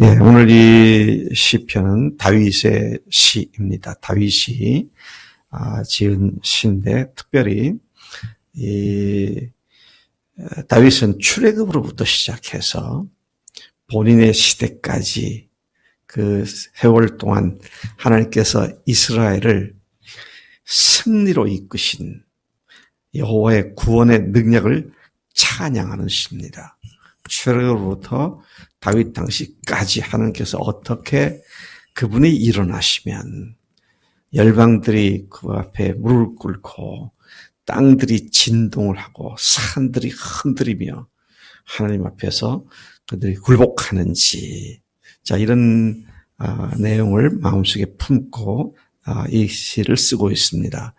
예, 오늘 이 시편은 다윗의 시입니다. 다윗이 지은 시인데 특별히 이 다윗은 출애굽으로부터 시작해서 본인의 시대까지 그 세월 동안 하나님께서 이스라엘을 승리로 이끄신 여호와의 구원의 능력을 찬양하는 시입니다. 출애굽으로부터 다윗 당시까지 하나님께서 어떻게 그분이 일어나시면 열방들이 그 앞에 무릎을 꿇고 땅들이 진동을 하고 산들이 흔들리며 하나님 앞에서 그들이 굴복하는지, 자, 이런 내용을 마음속에 품고 이 시를 쓰고 있습니다.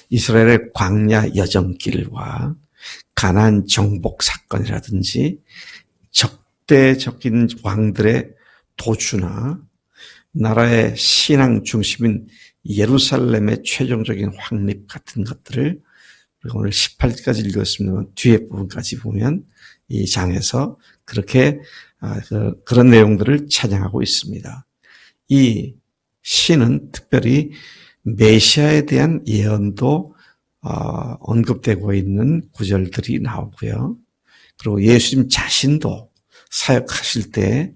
이스라엘의 광야 여정길과 가나안 정복 사건이라든지 적대적인 왕들의 도주나 나라의 신앙 중심인 예루살렘의 최종적인 확립 같은 것들을 오늘 18절까지 읽었습니다만 뒤에 부분까지 보면 이 장에서 그렇게 그런 내용들을 찬양하고 있습니다. 이 시는 특별히 메시아에 대한 예언도 언급되고 있는 구절들이 나오고요. 그리고 예수님 자신도 사역하실 때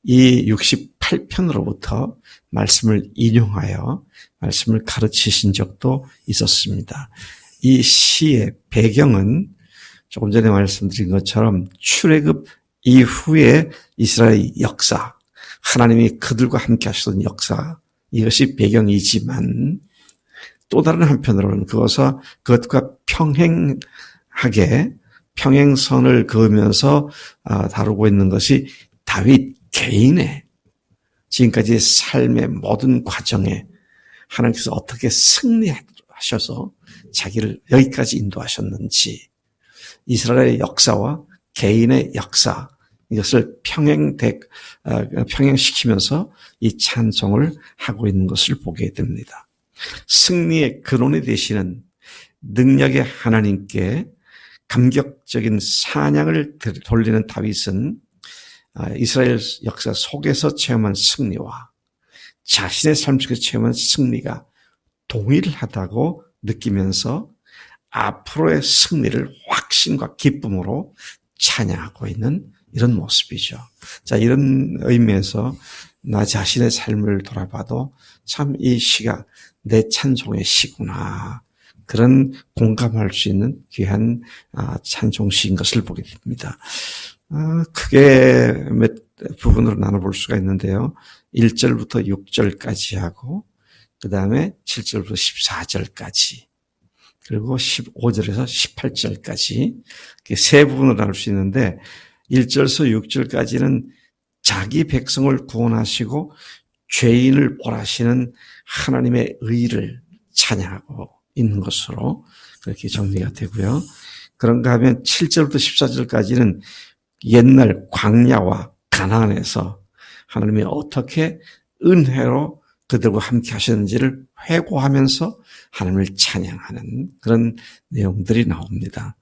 이 68편으로부터 말씀을 인용하여 말씀을 가르치신 적도 있었습니다. 이 시의 배경은 조금 전에 말씀드린 것처럼 출애굽 이후의 이스라엘 역사, 하나님이 그들과 함께 하시던 역사, 이것이 배경이지만 또 다른 한편으로는 그것과 평행선을 그으면서 다루고 있는 것이 다윗 개인의 지금까지 삶의 모든 과정에 하나님께서 어떻게 승리하셔서 자기를 여기까지 인도하셨는지, 이스라엘의 역사와 개인의 역사, 이것을 평행시키면서 이 찬송을 하고 있는 것을 보게 됩니다. 승리의 근원이 되시는 능력의 하나님께 감격적인 찬양을 돌리는 다윗은 이스라엘 역사 속에서 체험한 승리와 자신의 삶 속에서 체험한 승리가 동일하다고 느끼면서 앞으로의 승리를 확신과 기쁨으로 찬양하고 있는 이런 모습이죠. 자, 이런 의미에서 나 자신의 삶을 돌아봐도 참 이 시가 내 찬송의 시구나, 그런 공감할 수 있는 귀한 찬송시인 것을 보게 됩니다. 크게 몇 부분으로 나눠볼 수가 있는데요. 1절부터 6절까지 하고 그 다음에 7절부터 14절까지 그리고 15절에서 18절까지 세 부분으로 나눌 수 있는데 1절에서 6절까지는 자기 백성을 구원하시고 죄인을 벌하시는 하나님의 의를 찬양하고 있는 것으로 그렇게 정리가 되고요. 그런가 하면 7절부터 14절까지는 옛날 광야와 가나안에서 하나님이 어떻게 은혜로 그들과 함께 하셨는지를 회고하면서 하나님을 찬양하는 그런 내용들이 나옵니다.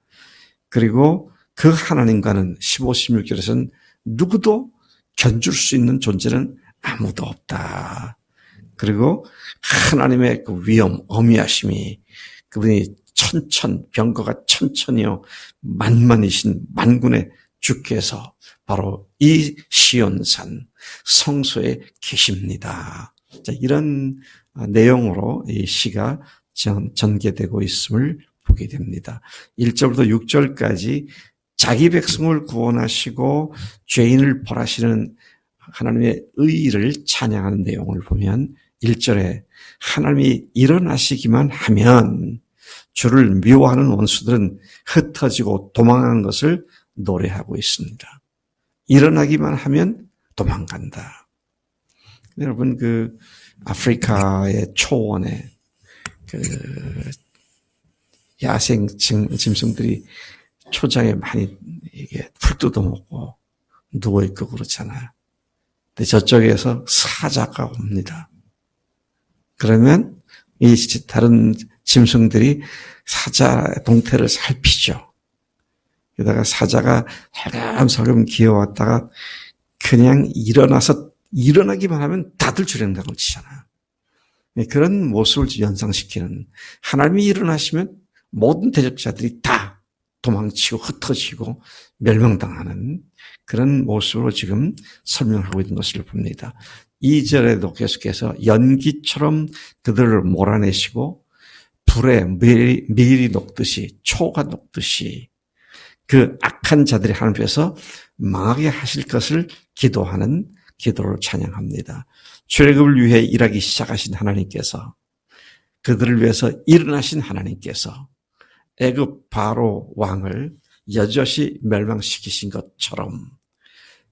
그리고 그 하나님과는 15, 16절에서는 누구도 견줄 수 있는 존재는 아무도 없다. 그리고 하나님의 그 위엄, 어미하심이, 그분이 병거가 천천히요 만만이신 만군의 주께서 바로 이 시온산 성소에 계십니다. 자, 이런 내용으로 이 시가 전개되고 있음을 보게 됩니다. 1절부터 6절까지 자기 백성을 구원하시고 죄인을 벌하시는 하나님의 의를 찬양하는 내용을 보면 1절에 하나님이 일어나시기만 하면 주를 미워하는 원수들은 흩어지고 도망하는 것을 노래하고 있습니다. 일어나기만 하면 도망간다. 여러분, 그 아프리카의 초원에 그 야생 짐승들이 초장에 많이 이게 풀 뜯어먹고 누워있고 그렇잖아요. 근데 저쪽에서 사자가 옵니다. 그러면 이 다른 짐승들이 사자 동태를 살피죠. 게다가 사자가 살금살금 기어왔다가 그냥 일어나기만 하면 다들 주랭랑을 치잖아요. 그런 모습을 연상시키는, 하나님이 일어나시면 모든 대적자들이 다 도망치고 흩어지고 멸망당하는 그런 모습으로 지금 설명하고 있는 것을 봅니다. 2절에도 계속해서 연기처럼 그들을 몰아내시고 불에 밀이 녹듯이, 초가 녹듯이 그 악한 자들이 하나님께서 망하게 하실 것을 기도하는 기도를 찬양합니다. 출애굽을 위해 일하기 시작하신 하나님께서, 그들을 위해서 일어나신 하나님께서 애굽 바로 왕을 여럿이 멸망시키신 것처럼,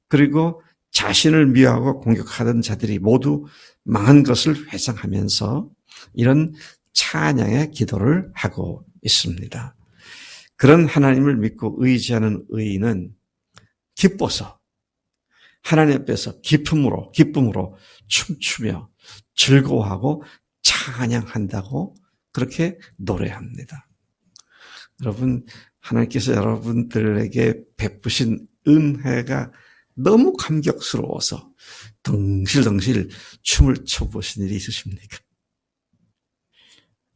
그리고 자신을 미워하고 공격하던 자들이 모두 망한 것을 회상하면서 이런 찬양의 기도를 하고 있습니다. 그런 하나님을 믿고 의지하는 의인은 기뻐서 하나님 앞에서 기쁨으로 춤추며 즐거워하고 찬양한다고 그렇게 노래합니다. 여러분, 하나님께서 여러분들에게 베푸신 은혜가 너무 감격스러워서 덩실덩실 춤을 춰보신 일이 있으십니까?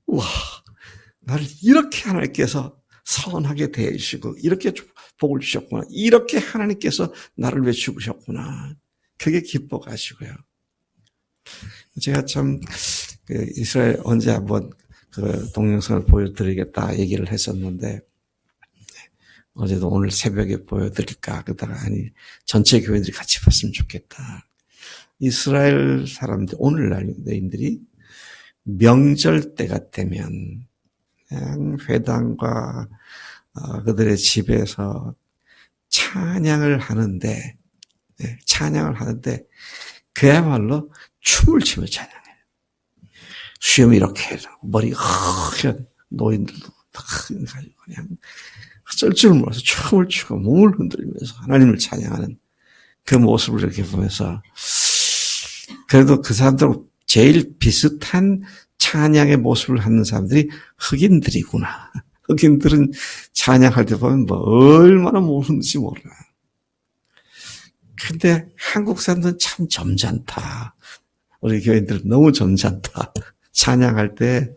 와, 나를 이렇게 하나님께서 선하게 대해주시고 이렇게 복을 주셨구나. 이렇게 하나님께서 나를 위해 죽으셨구나. 그게 기뻐가지고요. 제가 참 이스라엘 언제 한번 그 동영상을 보여드리겠다 얘기를 했었는데, 어제도 오늘 새벽에 보여드릴까 그러다가 아니 전체 교회들이 같이 봤으면 좋겠다. 이스라엘 사람들, 오늘날 유대인들이 명절 때가 되면 그냥 회당과 그들의 집에서 찬양을 하는데 그야말로 춤을 추며 찬양해요. 수염이 이렇게 머리 허연 노인들도 가지고 그냥 어쩔 줄 몰라서 춤을 추고 몸을 흔들면서 하나님을 찬양하는 그 모습을 이렇게 보면서, 그래도 그 사람들하고 제일 비슷한 찬양의 모습을 하는 사람들이 흑인들이구나. 흑인들은 찬양할 때 보면 뭐 얼마나 모르는지 몰라. 근데 한국 사람들은 참 점잖다. 우리 교인들은 너무 점잖다. 찬양할 때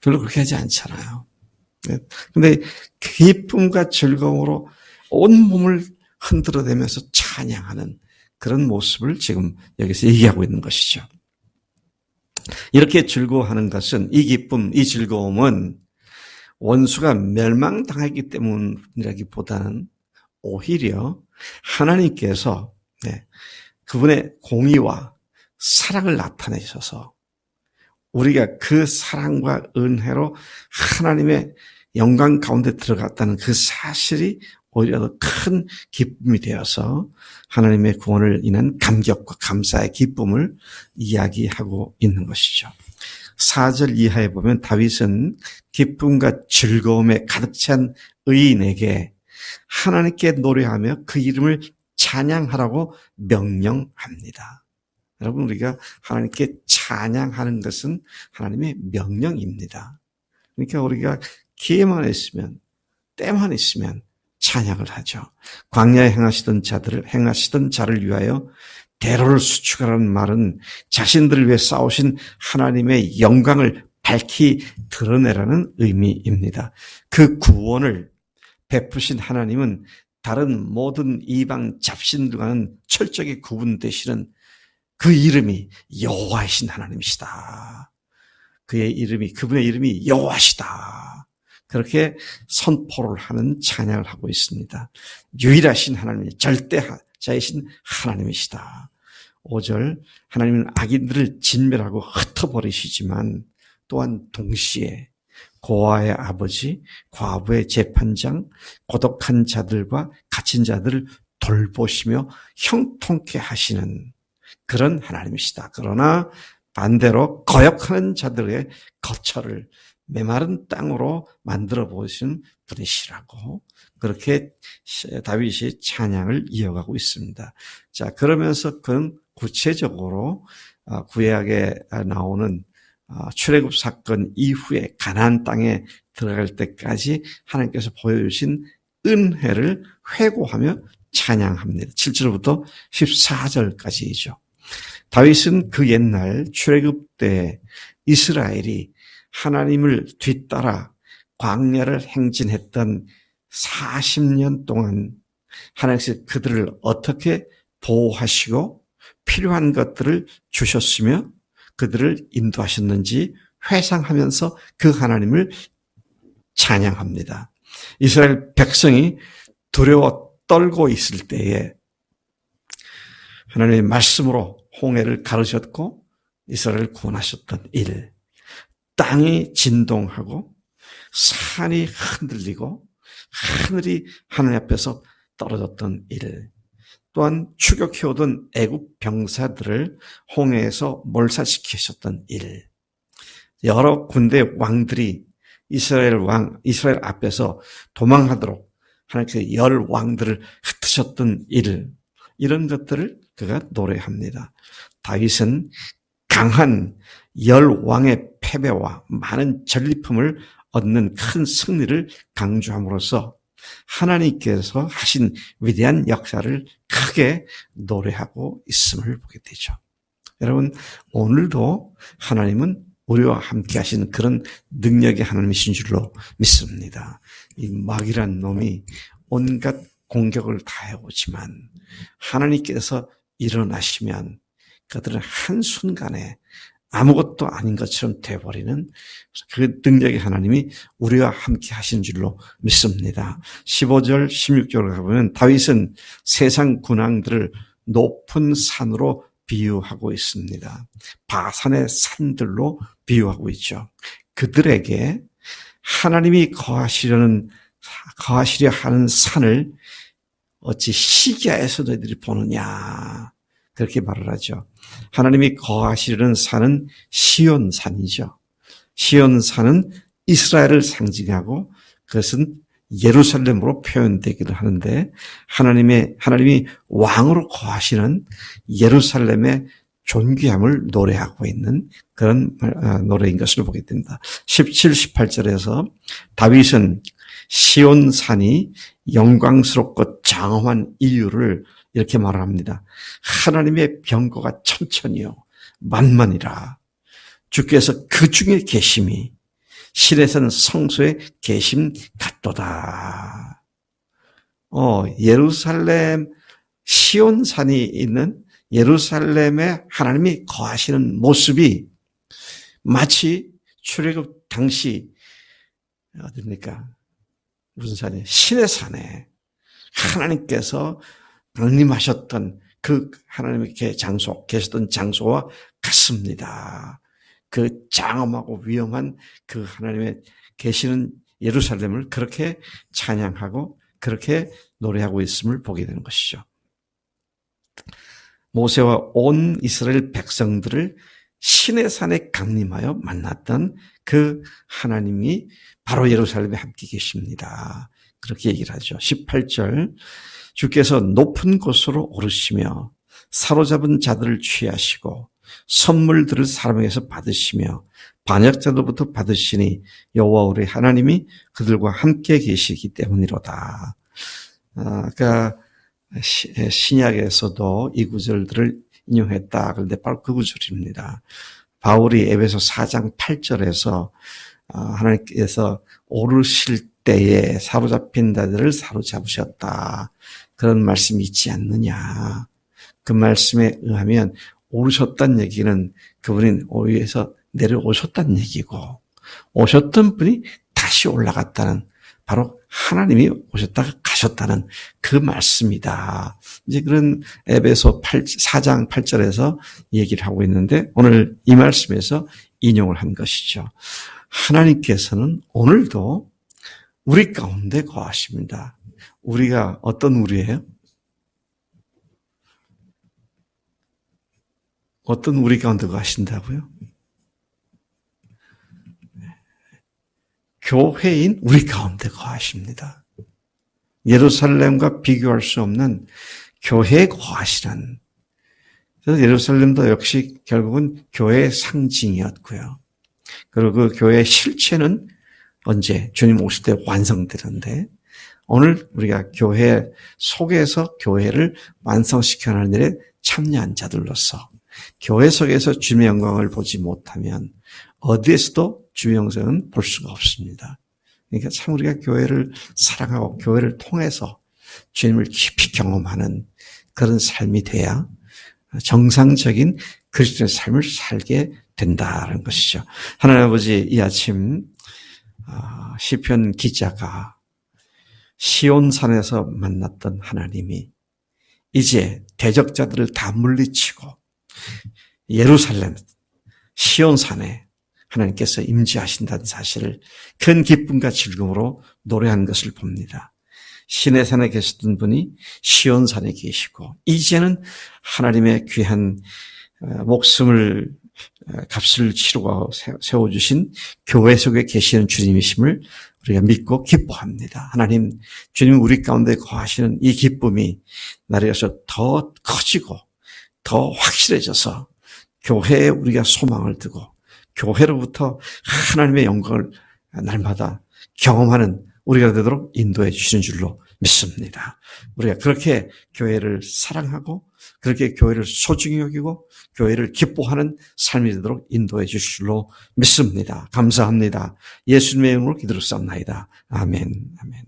별로 그렇게 하지 않잖아요. 근데 기쁨과 즐거움으로 온몸을 흔들어대면서 찬양하는 그런 모습을 지금 여기서 얘기하고 있는 것이죠. 이렇게 즐거워하는 것은, 이 기쁨, 이 즐거움은 원수가 멸망당하기 때문이라기보다는 오히려 하나님께서 그분의 공의와 사랑을 나타내셔서 우리가 그 사랑과 은혜로 하나님의 영광 가운데 들어갔다는 그 사실이 오히려 더 큰 기쁨이 되어서 하나님의 구원을 인한 감격과 감사의 기쁨을 이야기하고 있는 것이죠. 4절 이하에 보면 다윗은 기쁨과 즐거움에 가득 찬 의인에게 하나님께 노래하며 그 이름을 찬양하라고 명령합니다. 여러분, 우리가 하나님께 찬양하는 것은 하나님의 명령입니다. 그러니까 우리가 기회만 있으면, 때만 있으면 찬양을 하죠. 광야에 행하시던 자를 위하여 대로를 수축하라는 말은 자신들을 위해 싸우신 하나님의 영광을 밝히 드러내라는 의미입니다. 그 구원을 베푸신 하나님은 다른 모든 이방 잡신들과는 철저히 구분되시는 그 이름이 여호와이신 하나님이시다. 그분의 이름이 여호와시다. 그렇게 선포를 하는 찬양을 하고 있습니다. 유일하신 하나님, 절대자이신 하나님이시다. 5절, 하나님은 악인들을 진멸하고 흩어버리시지만 또한 동시에 고아의 아버지, 과부의 재판장, 고독한 자들과 갇힌 자들을 돌보시며 형통케 하시는 그런 하나님이시다. 그러나 반대로 거역하는 자들의 거처를 메마른 땅으로 만들어 보시는 분이시라고 그렇게 다윗이 찬양을 이어가고 있습니다. 자, 그러면서 그는 구체적으로 구약에 나오는 출애굽 사건 이후에 가나안 땅에 들어갈 때까지 하나님께서 보여주신 은혜를 회고하며 찬양합니다. 7절부터 14절까지이죠. 다윗은 그 옛날 출애굽 때 이스라엘이 하나님을 뒤따라 광야를 행진했던 40년 동안 하나님께서 그들을 어떻게 보호하시고 필요한 것들을 주셨으며 그들을 인도하셨는지 회상하면서 그 하나님을 찬양합니다. 이스라엘 백성이 두려워 떨고 있을 때에 하나님의 말씀으로 홍해를 가르셨고 이스라엘을 구원하셨던 일, 땅이 진동하고 산이 흔들리고 하늘이 하늘 앞에서 떨어졌던 일, 또한 추격해오던 애국 병사들을 홍해에서 몰살시키셨던 일, 여러 군대 왕들이 이스라엘 앞에서 도망하도록 하나님께서 10왕들을 흩으셨던 일, 이런 것들을 그가 노래합니다. 다윗은 강한 10왕의 패배와 많은 전리품을 얻는 큰 승리를 강조함으로써 하나님께서 하신 위대한 역사를 크게 노래하고 있음을 보게 되죠. 여러분, 오늘도 하나님은 우리와 함께 하시는 그런 능력의 하나님이신 줄로 믿습니다. 이 마귀란 놈이 온갖 공격을 다 해오지만 하나님께서 일어나시면 그들은 한순간에 아무것도 아닌 것처럼 돼버리는 그 능력의 하나님이 우리와 함께 하신 줄로 믿습니다. 15절, 16절을 가보면 다윗은 세상 군왕들을 높은 산으로 비유하고 있습니다. 바산의 산들로 비유하고 있죠. 그들에게 하나님이 거하시려 하는 산을 어찌 시기하여서 너희들이 보느냐, 그렇게 말을 하죠. 하나님이 거하시려는 산은 시온산이죠. 시온산은 이스라엘을 상징하고 그것은 예루살렘으로 표현되기도 하는데 하나님이 왕으로 거하시는 예루살렘의 존귀함을 노래하고 있는 그런 노래인 것을 보게 됩니다. 17, 18절에서 다윗은 시온산이 영광스럽고 장엄한 이유를 이렇게 말을 합니다. 하나님의 병거가 천천히요 만만이라 주께서 그 중에 계심이 신에서는 성소에 계심 같도다. 예루살렘 시온산이 있는 예루살렘에 하나님이 거하시는 모습이 마치 출애굽 당시 어딥니까? 무슨 산이에요? 신의 산에 하나님께서 강림하셨던 그 하나님의 계셨던 장소와 같습니다. 그 장엄하고 위험한 그 하나님의 계시는 예루살렘을 그렇게 찬양하고 그렇게 노래하고 있음을 보게 되는 것이죠. 모세와 온 이스라엘 백성들을 신의 산에 강림하여 만났던 그 하나님이 바로 예루살렘에 함께 계십니다. 그렇게 얘기를 하죠. 18절, 주께서 높은 곳으로 오르시며 사로잡은 자들을 취하시고 선물들을 사람에게서 받으시며 반역자들로부터 받으시니 여호와 우리 하나님이 그들과 함께 계시기 때문이로다. 그러니까 신약에서도 이 구절들을 인용했다. 그런데 바로 그 구절입니다. 바울이 에베소 4장 8절에서 하나님께서 오르실 때에 사로잡힌 자들을 사로잡으셨다. 그런 말씀이 있지 않느냐. 그 말씀에 의하면 오르셨다는 얘기는 그분이 위에서 내려오셨다는 얘기고 오셨던 분이 다시 올라갔다는 바로 하나님이 오셨다가 가셨다는 그 말씀이다. 이제 그런 에베소 4장 8절에서 얘기를 하고 있는데 오늘 이 말씀에서 인용을 한 것이죠. 하나님께서는 오늘도 우리 가운데 거하십니다. 우리가 어떤 우리예요? 어떤 우리 가운데 거하신다고요? 교회인 우리 가운데 거하십니다. 예루살렘과 비교할 수 없는 교회에 거하시는. 그래서 예루살렘도 역시 결국은 교회의 상징이었고요. 그리고 그 교회의 실체는 언제? 주님 오실 때 완성되는데 오늘 우리가 교회 속에서 교회를 완성시켜가는 일에 참여한 자들로서 교회 속에서 주님의 영광을 보지 못하면 어디에서도 주의 영광은 볼 수가 없습니다. 그러니까 참 우리가 교회를 사랑하고 교회를 통해서 주님을 깊이 경험하는 그런 삶이 돼야 정상적인 그리스도의 삶을 살게 된다는 것이죠. 하나님 아버지, 이 아침 시편 기자가 시온산에서 만났던 하나님이 이제 대적자들을 다 물리치고 예루살렘 시온산에 하나님께서 임재하신다는 사실을 큰 기쁨과 즐거움으로 노래한 것을 봅니다. 신의 산에 계셨던 분이 시온산에 계시고 이제는 하나님의 귀한 목숨을 값을 치르고 세워주신 교회 속에 계시는 주님이심을 우리가 믿고 기뻐합니다. 하나님, 주님 우리 가운데 거하시는 이 기쁨이 나라에서 더 커지고 더 확실해져서 교회에 우리가 소망을 두고 교회로부터 하나님의 영광을 날마다 경험하는 우리가 되도록 인도해 주시는 줄로 믿습니다. 우리가 그렇게 교회를 사랑하고 그렇게 교회를 소중히 여기고 교회를 기뻐하는 삶이 되도록 인도해 주실 줄로 믿습니다. 감사합니다. 예수님의 이름으로 기도를 쌉나이다. 아멘. 아멘.